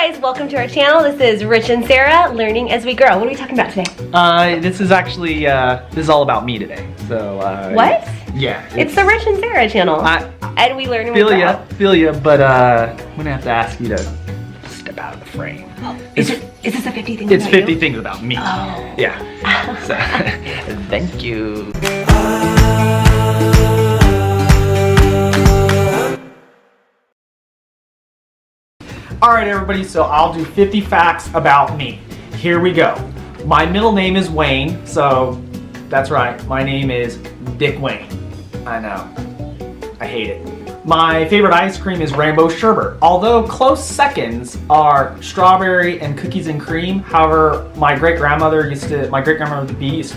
guys, welcome to our channel. This is Rich and Sarah, Learning as we grow. What are we talking about today? This is actually, this is all about me today. So, what? Yeah. It's the Rich and Sarah channel. And we learn and we grow. Feel ya, but I'm gonna have to ask you to step out of the frame. Oh, is this a 50 things It's about 50 you? things about me. Oh. Yeah. So, thank you. Alright everybody, so I'll do 50 facts about me. Here we go. My middle name is Wayne, so that's right, my name is Dick Wayne. I know. I hate it. My favorite ice cream is rainbow sherbet, although close seconds are strawberry and cookies and cream. However, my great-grandmother used to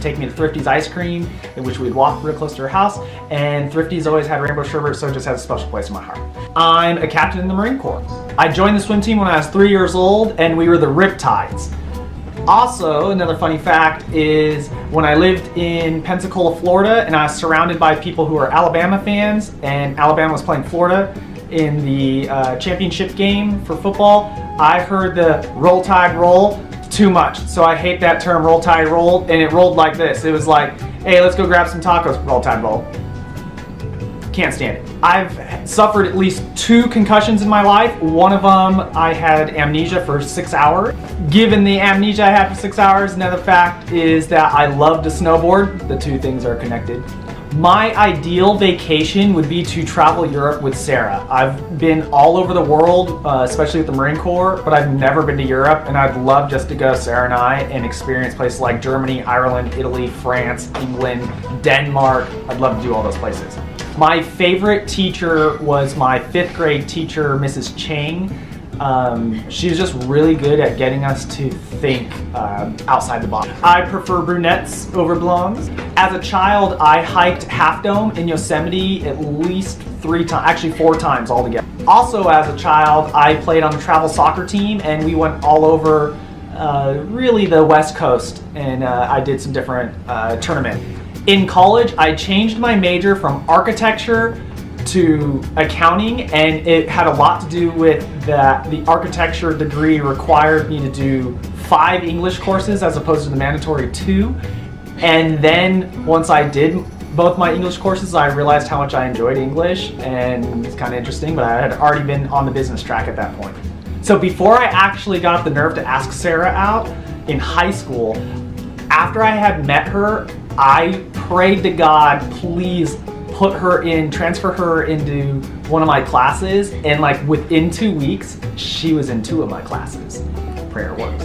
take me to Thrifty's ice cream, in which we'd walk real close to her house, and Thrifty's always had rainbow sherbet, so it just has a special place in my heart. I'm a captain in the Marine Corps. I joined the swim team when I was 3 years old, and we were the Riptides. Also, another funny fact is when I lived in Pensacola, Florida, and I was surrounded by people who are Alabama fans, and Alabama was playing Florida in the championship game for football, I heard the roll tide roll too much. So I hate that term, roll tide roll, and it rolled like this. It was like, hey, let's go grab some tacos, roll tide roll. Can't stand it. I've suffered at least 2 concussions in my life. One of them, I had amnesia for 6 hours. Given the amnesia I had for 6 hours, another fact is that I love to snowboard. The 2 things are connected. My ideal vacation would be to travel Europe with Sarah. I've been all over the world, especially with the Marine Corps, but I've never been to Europe, and I'd love just to go, Sarah and I, and experience places like Germany, Ireland, Italy, France, England, Denmark. I'd love to do all those places. My favorite teacher was my 5th grade teacher, Mrs. Chang. She was just really good at getting us to think outside the box. I prefer brunettes over blondes. As a child, I hiked Half Dome in Yosemite at least 3 times, actually 4 times altogether. Also, as a child, I played on a travel soccer team, and we went all over really the West Coast, and I did some different tournaments. In college, I changed my major from architecture to accounting, and it had a lot to do with that the architecture degree required me to do 5 English courses as opposed to the mandatory 2. And then once I did both my English courses, I realized how much I enjoyed English, and it's kind of interesting, but I had already been on the business track at that point. So before I actually got the nerve to ask Sarah out in high school, after I had met her, I prayed to God, please transfer her into one of my classes, and like within 2 weeks, she was in 2 of my classes. Prayer works.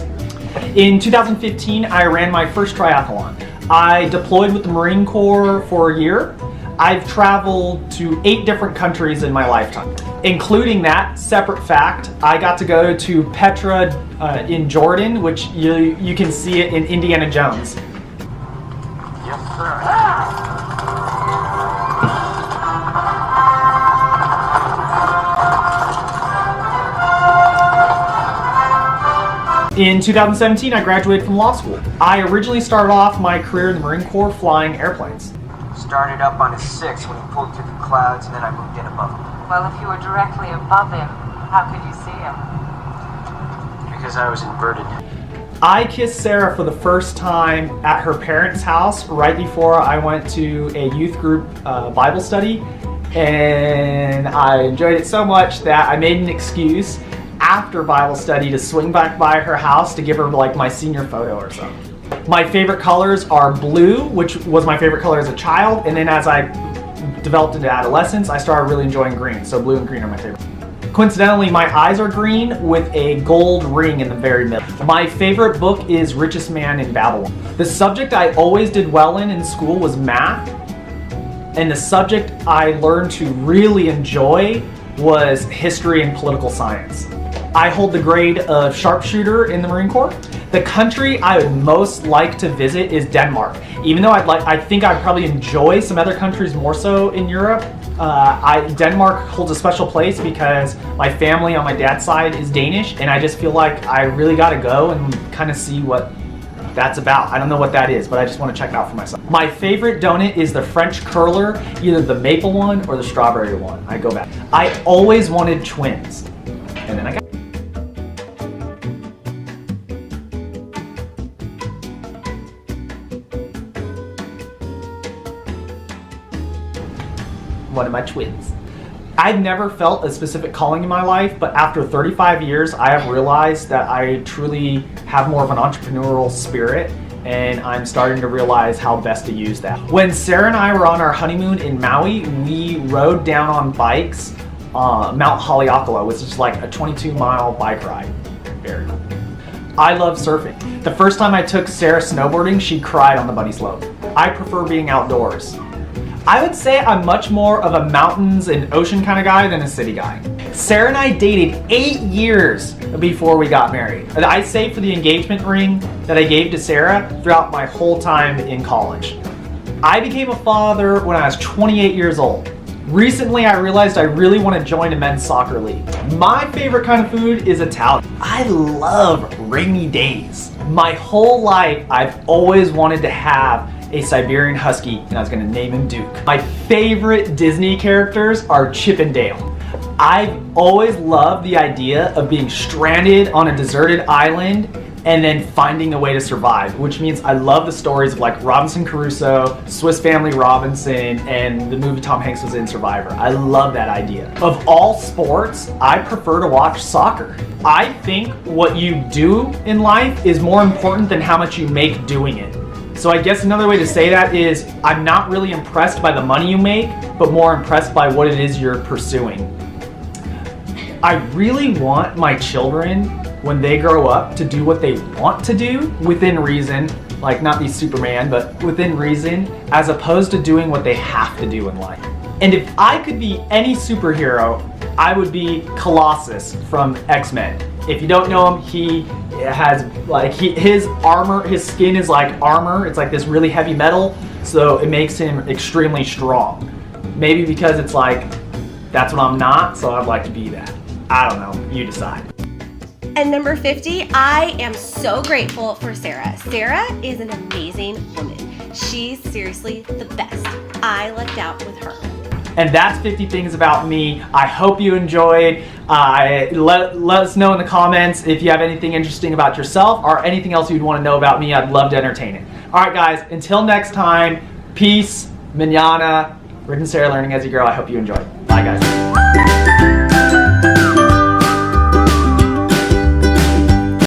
In 2015, I ran my first triathlon. I deployed with the Marine Corps for a year. I've traveled to 8 different countries in my lifetime, including that separate fact. I got to go to Petra in Jordan, which you can see it in Indiana Jones. Yes, sir. In 2017, I graduated from law school. I originally started off my career in the Marine Corps flying airplanes. Started up on a 6 when he pulled through the clouds, and then I moved in above him. Well, if you were directly above him, how could you see him? Because I was inverted. I kissed Sarah for the first time at her parents' house right before I went to a youth group Bible study, and I enjoyed it so much that I made an excuse after Bible study to swing back by her house to give her like my senior photo or something. My favorite colors are blue, which was my favorite color as a child, and then as I developed into adolescence, I started really enjoying green, so blue and green are my favorite. Coincidentally, my eyes are green with a gold ring in the very middle. My favorite book is Richest Man in Babylon. The subject I always did well in school was math, and the subject I learned to really enjoy was history and political science. I hold the grade of sharpshooter in the Marine Corps. The country I would most like to visit is Denmark. Even though I think I'd probably enjoy some other countries more so in Europe, Denmark holds a special place because my family on my dad's side is Danish, and I just feel like I really gotta go and kind of see what that's about. I don't know what that is, but I just want to check it out for myself. My favorite donut is the French curler, either the maple one or the strawberry one. I go back. I always wanted twins, and then I got one of my twins. I've never felt a specific calling in my life, but after 35 years, I have realized that I truly have more of an entrepreneurial spirit, and I'm starting to realize how best to use that. When Sarah and I were on our honeymoon in Maui, we rode down on bikes Mount Haleakala, which is like a 22-mile bike ride. Very cool. I love surfing. The first time I took Sarah snowboarding, she cried on the bunny slope. I prefer being outdoors. I would say I'm much more of a mountains and ocean kind of guy than a city guy. Sarah and I dated 8 years before we got married. I saved for the engagement ring that I gave to Sarah throughout my whole time in college. I became a father when I was 28 years old. Recently, I realized I really want to join a men's soccer league. My favorite kind of food is Italian. I love rainy days. My whole life, I've always wanted to have a Siberian Husky, and I was gonna name him Duke. My favorite Disney characters are Chip and Dale. I've always loved the idea of being stranded on a deserted island and then finding a way to survive, which means I love the stories of like Robinson Crusoe, Swiss Family Robinson, and the movie Tom Hanks was in, Survivor. I love that idea. Of all sports, I prefer to watch soccer. I think what you do in life is more important than how much you make doing it. So I guess another way to say that is I'm not really impressed by the money you make, but more impressed by what it is you're pursuing. I really want my children, when they grow up, to do what they want to do within reason, like not be Superman, but within reason, as opposed to doing what they have to do in life. And if I could be any superhero, I would be Colossus from X-Men. If you don't know him, he has like his armor, his skin is like armor. It's like this really heavy metal, so it makes him extremely strong. Maybe because it's like, that's what I'm not, so I'd like to be that. I don't know, you decide. And number 50, I am so grateful for Sarah. Sarah is an amazing woman. She's seriously the best. I lucked out with her. And that's 50 things about me. I hope you enjoyed. Let us know in the comments if you have anything interesting about yourself or anything else you'd want to know about me. I'd love to entertain it. All right, guys, until next time, peace, manana. Rich and Sarah, learning as you grow. I hope you enjoyed. Bye, guys.